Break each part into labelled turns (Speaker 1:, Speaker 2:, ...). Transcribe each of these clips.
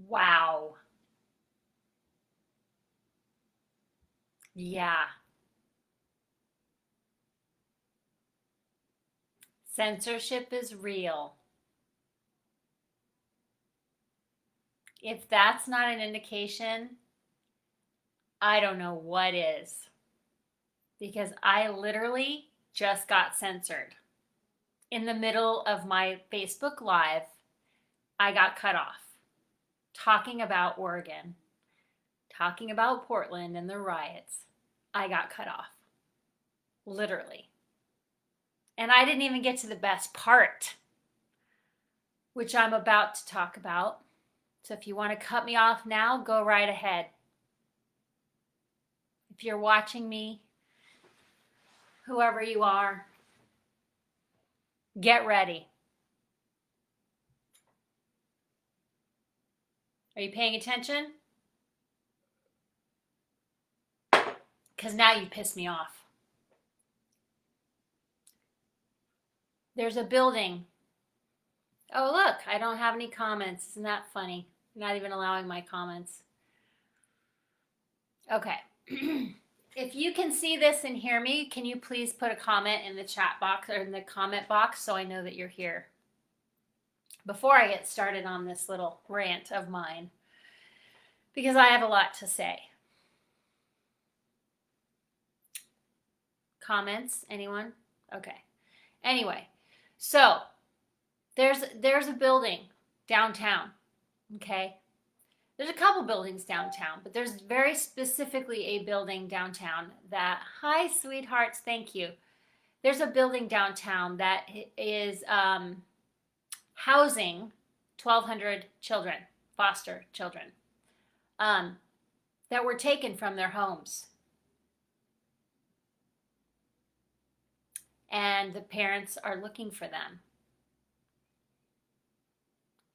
Speaker 1: Wow. Yeah. Censorship is real. If that's not an indication, I don't know what is. Because I literally just got censored. In the middle of my Facebook Live, I got cut off talking about Oregon, talking about Portland and the riots. I got cut off. Literally. And I didn't even get to the best part, which I'm about to talk about. So if you want to cut me off now, go right ahead. If you're watching me, whoever you are, get ready. Are you paying attention? Because now you piss me off. There's a building. Oh, look, I don't have any comments. Isn't that funny? Not even allowing my comments. Okay. If you can see this and hear me, can you please put a comment in the chat box or in the comment box so I know that you're here? Before I get started on this little rant of mine, because I have a lot to say. Comments? Anyone? Okay. Anyway, so there's a building downtown, okay? There's a couple buildings downtown, but there's very specifically a building downtown that, hi, sweethearts, thank you. There's a building downtown that is housing 1,200 children, foster children, that were taken from their homes. And the parents are looking for them.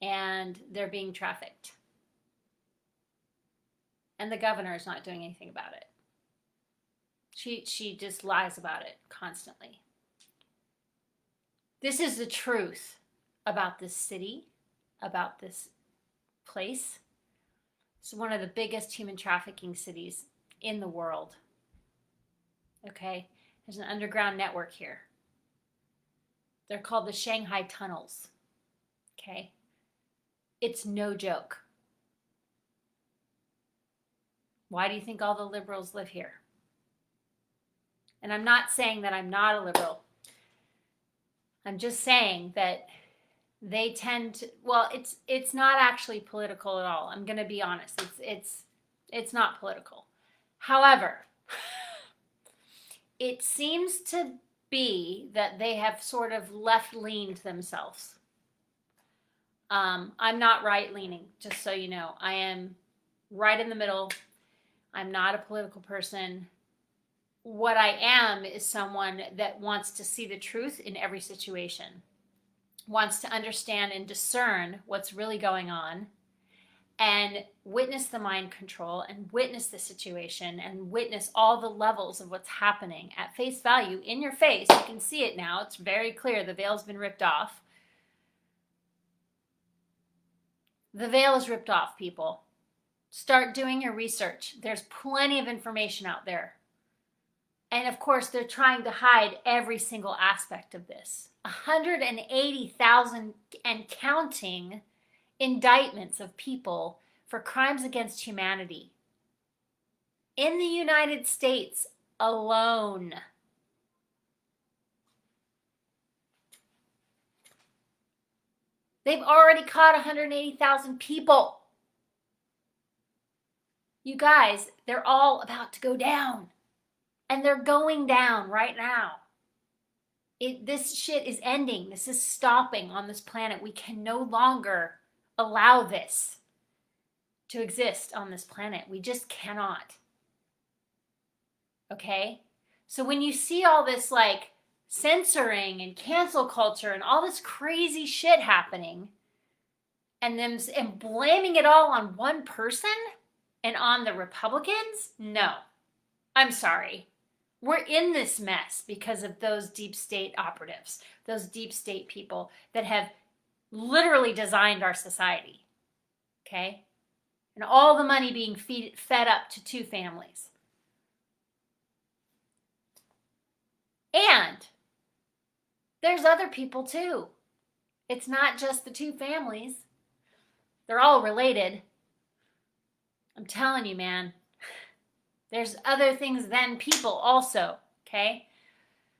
Speaker 1: And they're being trafficked. And the governor is not doing anything about it. She just lies about it constantly. This is the truth about this city, about this place. It's one of the biggest human trafficking cities in the world. Okay? There's an underground network here. They're called the Shanghai Tunnels. Okay? It's no joke. Why do you think all the liberals live here? And I'm not saying that I'm not a liberal. I'm just saying that they tend to, well, it's not actually political at all. I'm going to be honest. It's not political. However, it seems to be that they have sort of left-leaned themselves. I'm not right-leaning, just so you know. I am right in the middle. I'm not a political person. What I am is someone that wants to see the truth in every situation, wants to understand and discern what's really going on, and witness the mind control and witness the situation and witness all the levels of what's happening at face value in your face. You can see it now. It's very clear. The veil's been ripped off. The veil is ripped off, people. Start doing your research. There's plenty of information out there. And of course, they're trying to hide every single aspect of this. 180,000 and counting indictments of people for crimes against humanity in the United States alone. They've already caught 180,000 people. You guys, they're all about to go down. And they're going down right now. This shit is ending. This is stopping on this planet. We can no longer allow this to exist on this planet. We just cannot. Okay? So when you see all this like censoring and cancel culture and all this crazy shit happening and blaming it all on one person and on the Republicans, no. I'm sorry. We're in this mess because of those deep state operatives, those deep state people that have literally designed our society. Okay? and all the money being fed up to 2 families. And there's other people too. It's not just the 2 families. They're all related. I'm telling you, man. There's other things than people also, okay?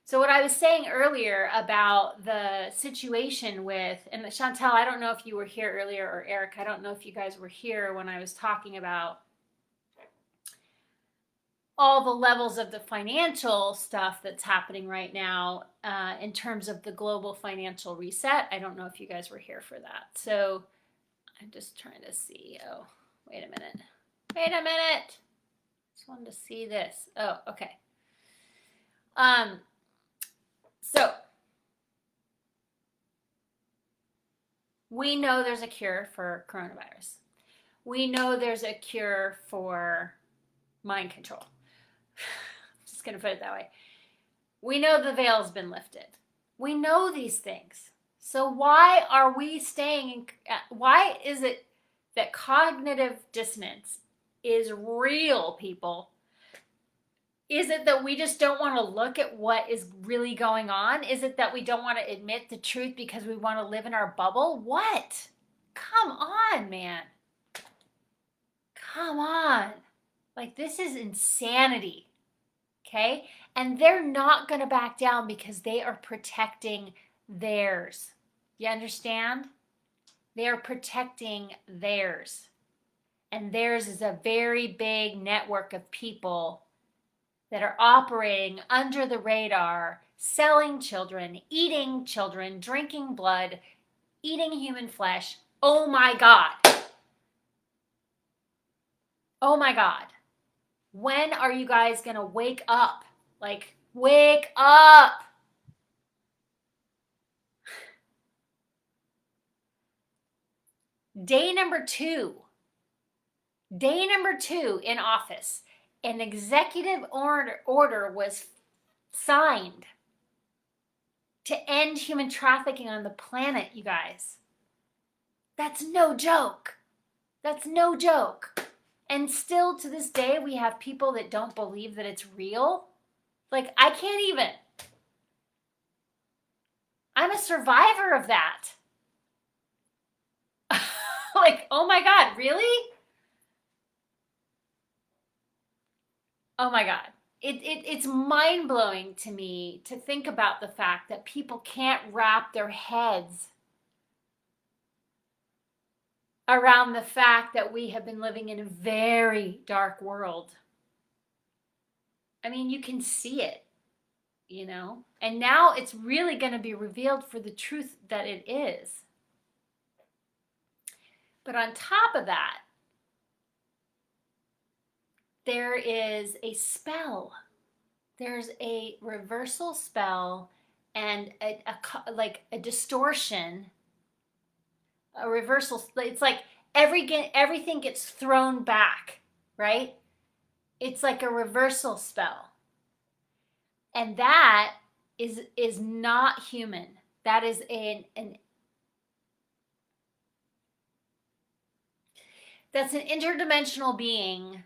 Speaker 1: So what I was saying earlier about the situation with, and Chantel, I don't know if you were here earlier, or Eric, I don't know if you guys were here when I was talking about all the levels of the financial stuff that's happening right now in terms of the global financial reset. I don't know if you guys were here for that. So I'm just trying to see. Oh, wait a minute. Wait a minute. Just wanted to see this. Oh, okay. So we know there's a cure for coronavirus. We know there's a cure for mind control. Just going to put it that way. We know the veil's been lifted. We know these things. So why are we staying, why is it that cognitive dissonance is real, people? Is it that we just don't want to look at what is really going on? Is it that we don't want to admit the truth because we want to live in our bubble? What? Come on, man. Come on. Like, this is insanity. Okay? And they're not going to back down because they are protecting theirs. You understand? They are protecting theirs. And theirs is a very big network of people that are operating under the radar, selling children, eating children, drinking blood, eating human flesh. Oh my God. Oh my God. When are you guys going to wake up? Like, wake up. Day number two in office, an executive order was signed to end human trafficking on the planet, you guys. That's no joke. That's no joke. And still to this day, we have people that don't believe that it's real. Like, I can't even. I'm a survivor of that. Like, oh my God, really? Oh my God. It's mind-blowing to me to think about the fact that people can't wrap their heads around the fact that we have been living in a very dark world. I mean, you can see it, you know? And now it's really going to be revealed for the truth that it is. But on top of that, there is a spell. There's a reversal spell and a distortion, a reversal. It's like everything gets thrown back, right? It's like a reversal spell. And that is not human. That is that's an interdimensional being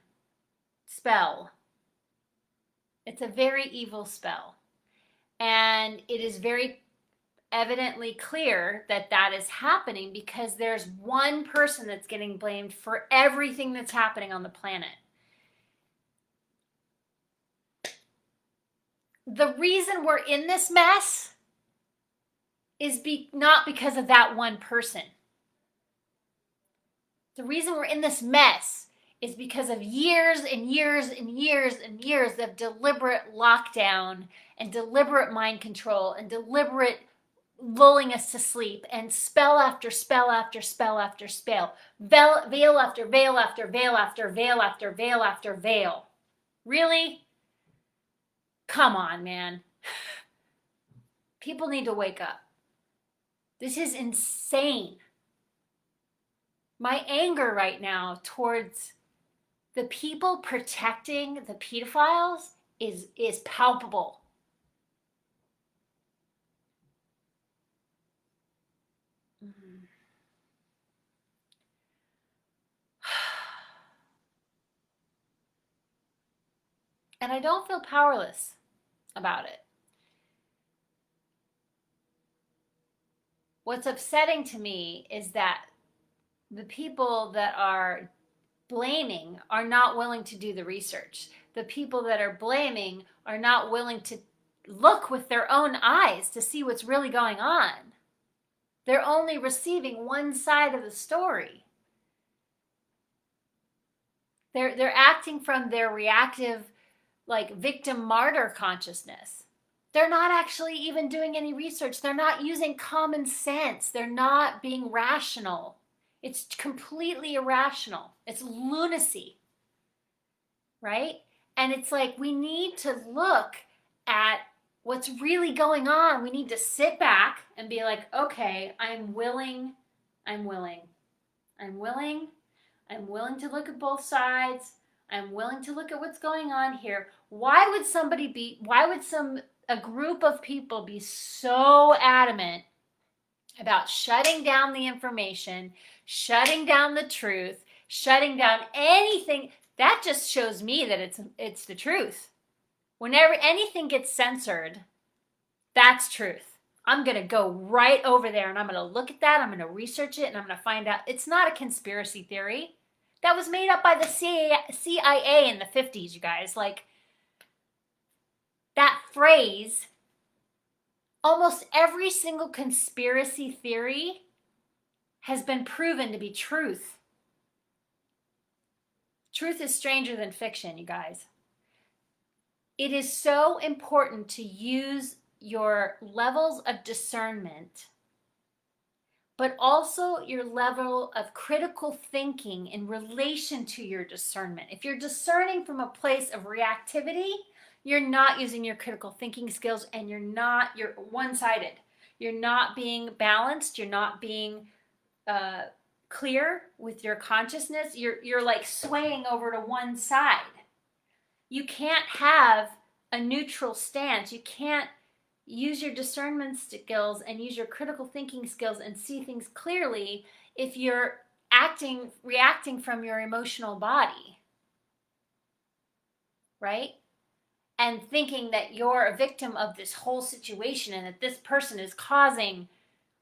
Speaker 1: spell. It's a very evil spell. And it is very evidently clear that that is happening because there's one person that's getting blamed for everything that's happening on the planet. The reason we're in this mess is not because of that one person. The reason we're in this mess is because of years and years and years and years of deliberate lockdown and deliberate mind control and deliberate lulling us to sleep and spell after spell after spell after spell, veil after veil after veil after veil after veil after veil. Really? Come on, man. People need to wake up. This is insane. My anger right now towards the people protecting the pedophiles is palpable. And I don't feel powerless about it. What's upsetting to me is that the people that are blaming are not willing to do the research. The people that are blaming are not willing to look with their own eyes to see what's really going on. They're only receiving one side of the story. They're acting from their reactive, like, victim martyr consciousness. They're not actually even doing any research. They're not using common sense. They're not being rational. It's completely irrational. It's lunacy, right? And it's like we need to look at what's really going on. We need to sit back and be like, okay, I'm willing to look at both sides. I'm willing to look at what's going on here. Why would a group of people be so adamant about shutting down the information, shutting down the truth, shutting down anything? That just shows me that it's the truth. Whenever anything gets censored, that's truth. I'm going to go right over there and I'm going to look at that. I'm going to research it and I'm going to find out it's not a conspiracy theory. That was made up by the CIA in the 50s, you guys. Like, that phrase, almost every single conspiracy theory has been proven to be truth. Truth is stranger than fiction, you guys. It is so important to use your levels of discernment, but also your level of critical thinking in relation to your discernment. If you're discerning from a place of reactivity, you're not using your critical thinking skills and you're one-sided. You're not being balanced. You're not being clear with your consciousness. You're like swaying over to one side. You can't have a neutral stance. You can't use your discernment skills and use your critical thinking skills and see things clearly if you're reacting from your emotional body, right? And thinking that you're a victim of this whole situation and that this person is causing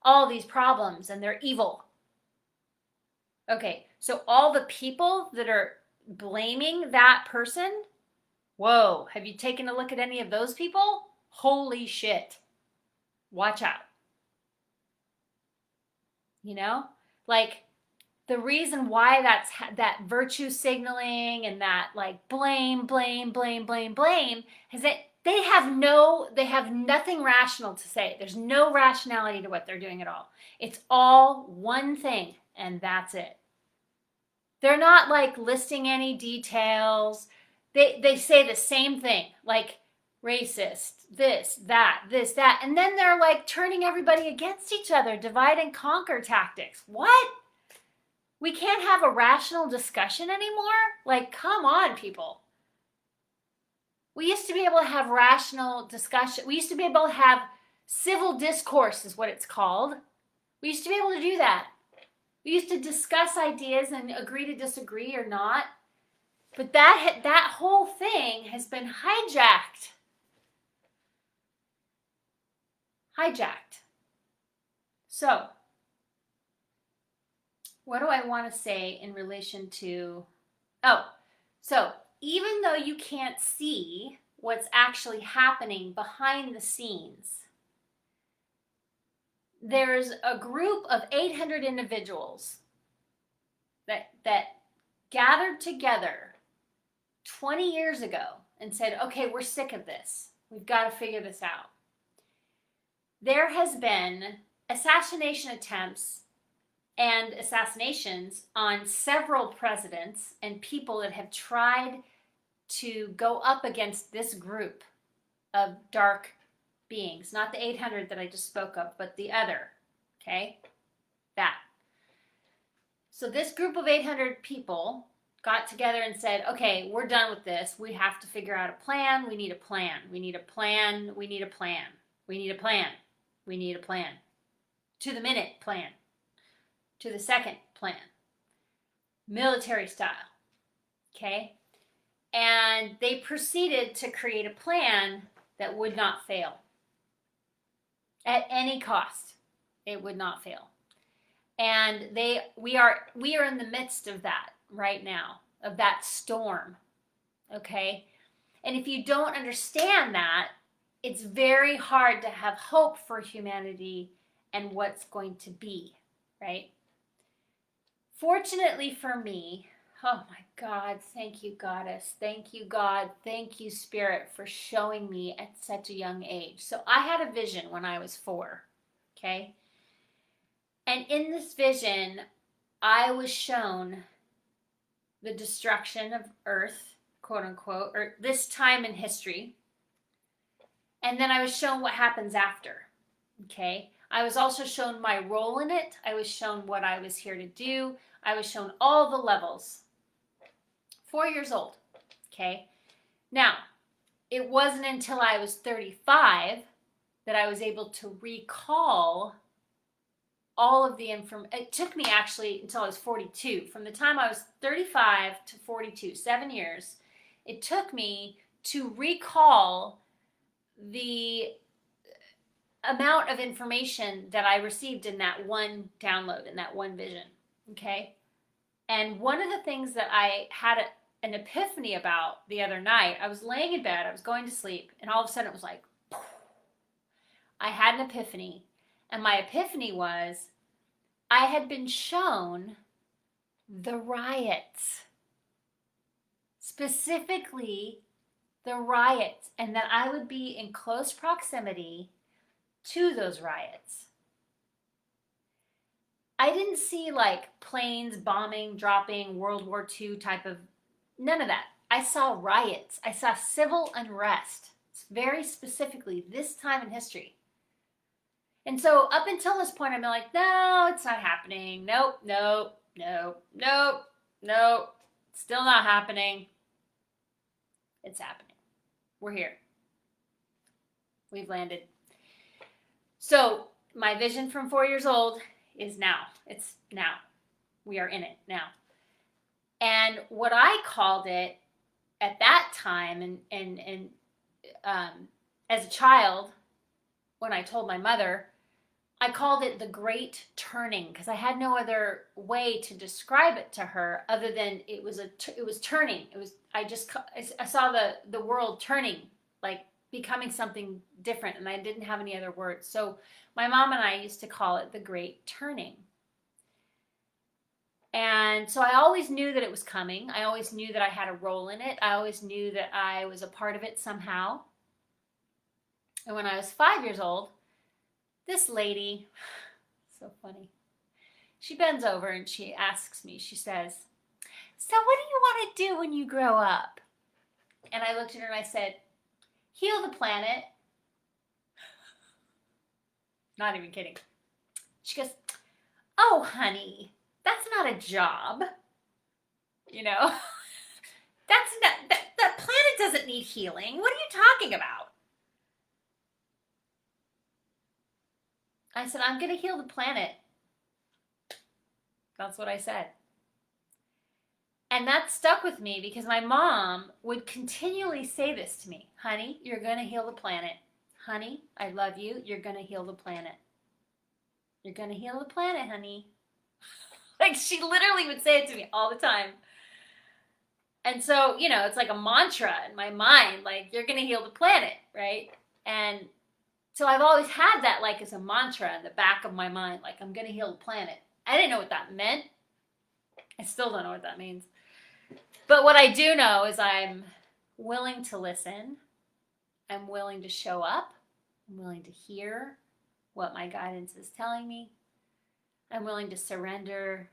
Speaker 1: all these problems and they're evil. Okay, so all the people that are blaming that person, whoa, have you taken a look at any of those people? Holy shit. Watch out. You know? Like, the reason why that's that virtue signaling and that like blame is that they have nothing rational to say. There's no rationality to what they're doing at all. It's all one thing and that's it. They're not like listing any details. They say the same thing, like racist, this, that, and then they're like turning everybody against each other, divide and conquer tactics. What? We can't have a rational discussion anymore? Like, come on, people. We used to be able to have rational discussion. We used to be able to have civil discourse is what it's called. We used to be able to do that. We used to discuss ideas and agree to disagree or not. But that whole thing has been hijacked. So, what do I want to say in relation to, so even though you can't see what's actually happening behind the scenes, there's a group of 800 individuals that gathered together 20 years ago and said, okay, we're sick of this. We've got to figure this out. There has been assassination attempts and assassinations on several presidents and people that have tried to go up against this group of dark beings. Not the 800 that I just spoke of, but the other, okay? That. So this group of 800 people got together and said, okay, we're done with this. We have to figure out a plan. We need a plan. We need a plan. We need a plan. We need a plan. We need a plan. To the minute plan. To the second plan. Military style. Okay? And they proceeded to create a plan that would not fail. At any cost, it would not fail. And we are in the midst of that right now, of that storm. Okay? And if you don't understand that, it's very hard to have hope for humanity and what's going to be, right? Fortunately for me, oh my God, thank you, Goddess. Thank you, God. Thank you, Spirit, for showing me at such a young age. So I had a vision when I was 4, okay? And in this vision, I was shown the destruction of Earth, quote unquote, or this time in history. And then I was shown what happens after, okay? I was also shown my role in it. I was shown what I was here to do. I was shown all the levels. 4 years old, okay? Now, it wasn't until I was 35 that I was able to recall all of the information. It took me actually until I was 42. From the time I was 35 to 42, 7 years, it took me to recall the amount of information that I received in that one download, in that one vision, okay? And one of the things that I had an epiphany about the other night, I was laying in bed, I was going to sleep, and all of a sudden it was like, poof. I had an epiphany. And my epiphany was, I had been shown the riots. Specifically, the riots. And that I would be in close proximity to those riots. I didn't see like planes bombing, dropping, World War II type of, none of that. I saw riots. I saw civil unrest. Very specifically, this time in history. And so up until this point, I'm like, no, it's not happening. Nope, nope, nope, nope, nope. Still not happening. It's happening. We're here. We've landed. So my vision from 4 years old is now. It's now. We are in it now. And what I called it at that time, and as a child, when I told my mother, I called it the Great Turning, because I had no other way to describe it to her other than it was turning. I saw the world turning, like becoming something different, and I didn't have any other words. So my mom and I used to call it the Great Turning. And so I always knew that it was coming. I always knew that I had a role in it. I always knew that I was a part of it somehow. And when I was 5 years old, this lady, so funny, she bends over and she asks me, she says, so what do you want to do when you grow up? And I looked at her and I said, heal the planet. Not even kidding. She goes, oh, honey, that's not a job. You know, that's not, that planet doesn't need healing. What are you talking about? I said, I'm going to heal the planet. That's what I said. And that stuck with me because my mom would continually say this to me. Honey, you're going to heal the planet. Honey, I love you. You're going to heal the planet. You're going to heal the planet, honey. Like, she literally would say it to me all the time. And so, you know, it's like a mantra in my mind, like, you're going to heal the planet, right? And so I've always had that like as a mantra in the back of my mind, like I'm going to heal the planet. I didn't know what that meant. I still don't know what that means. But what I do know is I'm willing to listen. I'm willing to show up. I'm willing to hear what my guidance is telling me. I'm willing to surrender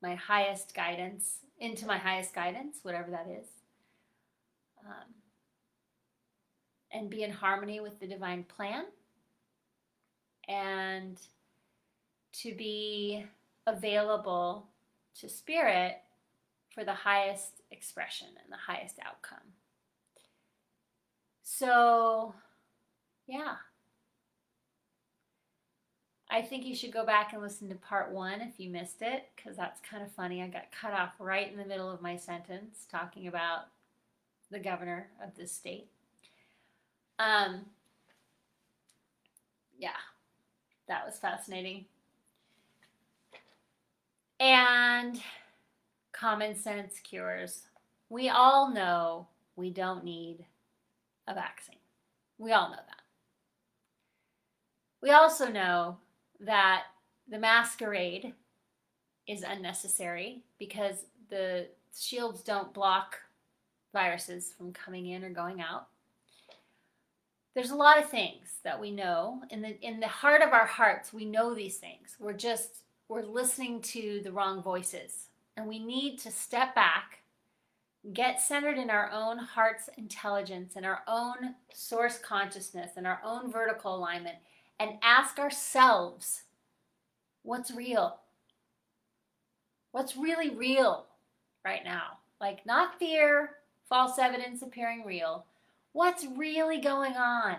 Speaker 1: my highest guidance into my highest guidance, whatever that is. And be in harmony with the divine plan, and to be available to Spirit for the highest expression and the highest outcome. So, yeah. I think you should go back and listen to part 1 if you missed it, because that's kind of funny. I got cut off right in the middle of my sentence talking about the governor of this state. Yeah, that was fascinating. And common sense cures. We all know we don't need a vaccine. We all know that. We also know that the masquerade is unnecessary because the shields don't block viruses from coming in or going out. There's a lot of things that we know. In the heart of our hearts, we know these things. We're listening to the wrong voices. And we need to step back, get centered in our own heart's intelligence and our own source consciousness and our own vertical alignment and ask ourselves, what's real? What's really real right now? Like, not fear, false evidence appearing real. What's really going on?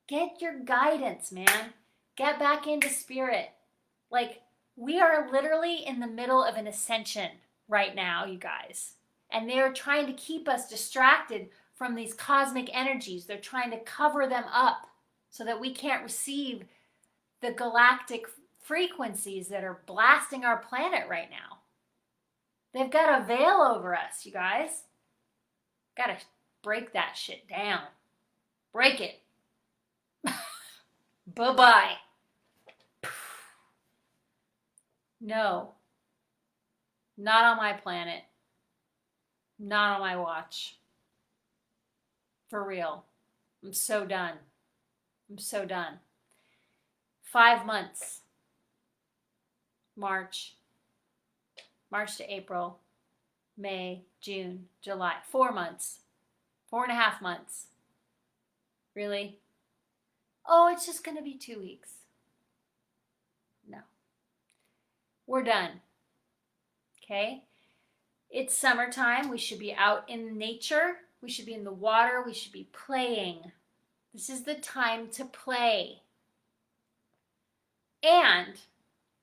Speaker 1: Get your guidance, man. Get back into spirit. Like, we are literally in the middle of an ascension right now, you guys. And they're trying to keep us distracted from these cosmic energies. They're trying to cover them up so that we can't receive the galactic frequencies that are blasting our planet right now. They've got a veil over us, you guys. Got to break that shit down. Break it. Bye-bye. No. Not on my planet. Not on my watch. For real. I'm so done. I'm so done. 5 months. March to April, May, June, July. 4 months. 4.5 months. Really? Oh, it's just going to be 2 weeks. No. We're done. Okay? It's summertime. We should be out in nature. We should be in the water. We should be playing. This is the time to play. And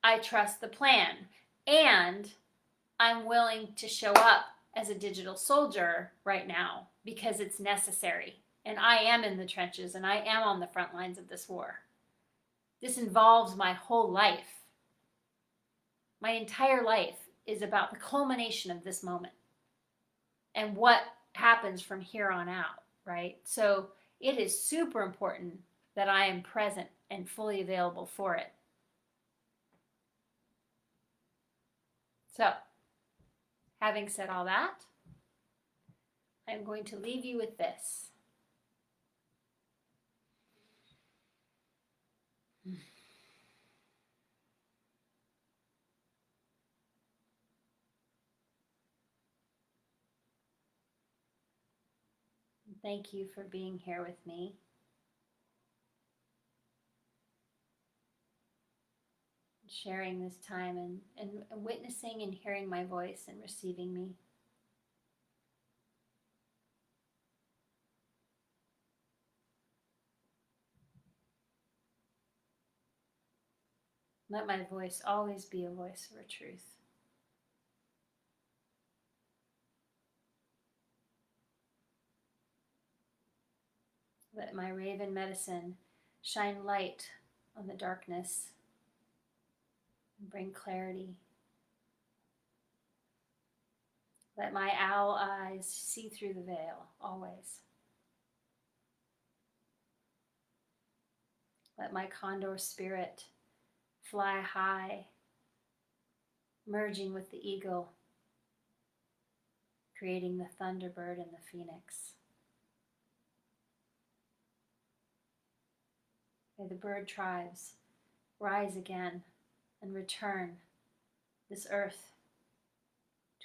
Speaker 1: I trust the plan. And I'm willing to show up as a digital soldier right now because it's necessary. And I am in the trenches and I am on the front lines of this war. This involves my whole life. My entire life is about the culmination of this moment and what happens from here on out, right? So it is super important that I am present and fully available for it. So, having said all that, I'm going to leave you with this. Thank you for being here with me. Sharing this time and witnessing and hearing my voice and receiving me. Let my voice always be a voice for truth. Let my raven medicine shine light on the darkness and bring clarity. Let my owl eyes see through the veil, always. Let my condor spirit fly high, merging with the eagle, creating the thunderbird and the phoenix. May the bird tribes rise again and return this earth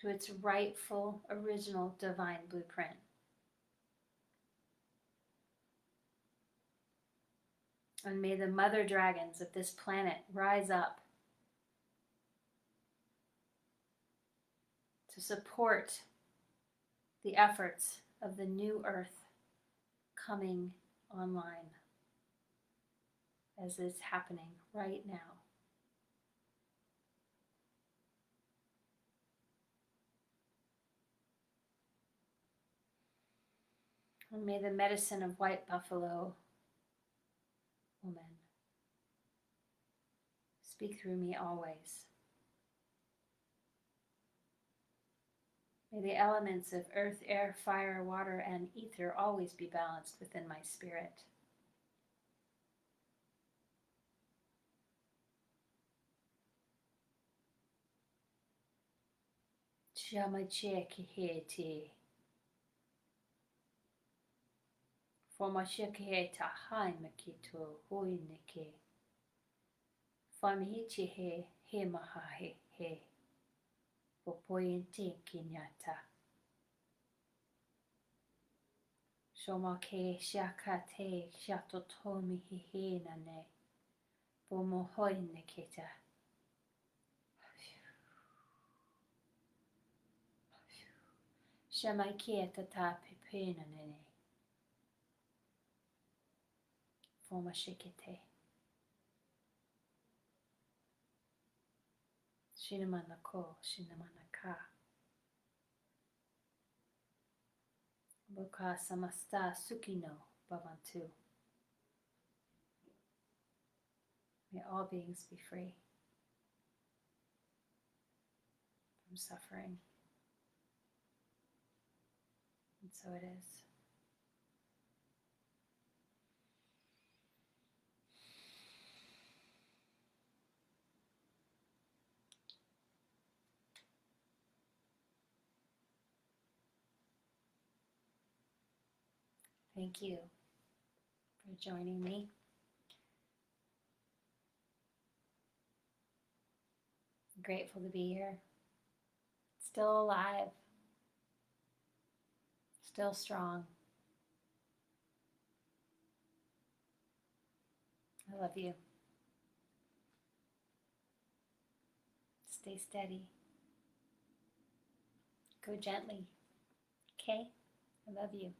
Speaker 1: to its rightful, original, divine blueprint. And may the mother dragons of this planet rise up to support the efforts of the new earth coming online, as is happening right now. And may the medicine of white buffalo woman speak through me always. May the elements of earth, air, fire, water, and ether always be balanced within my spirit. Shamachekihete. Formashekiheta haimakito huineke. Famihichihe hemahahe he. Popoyente kinyata. Shomake shakate shatotomi hihenane. Bomohoineketa. Shamaiketa tapipenanene. Formashekete. Shinamanako, Shinamanaka. Boka Samasta Sukino Bhavantu. May all beings be free from suffering. And so it is. Thank you for joining me. I'm grateful to be here. Still alive. Still strong. I love you. Stay steady. Go gently. Okay? I love you.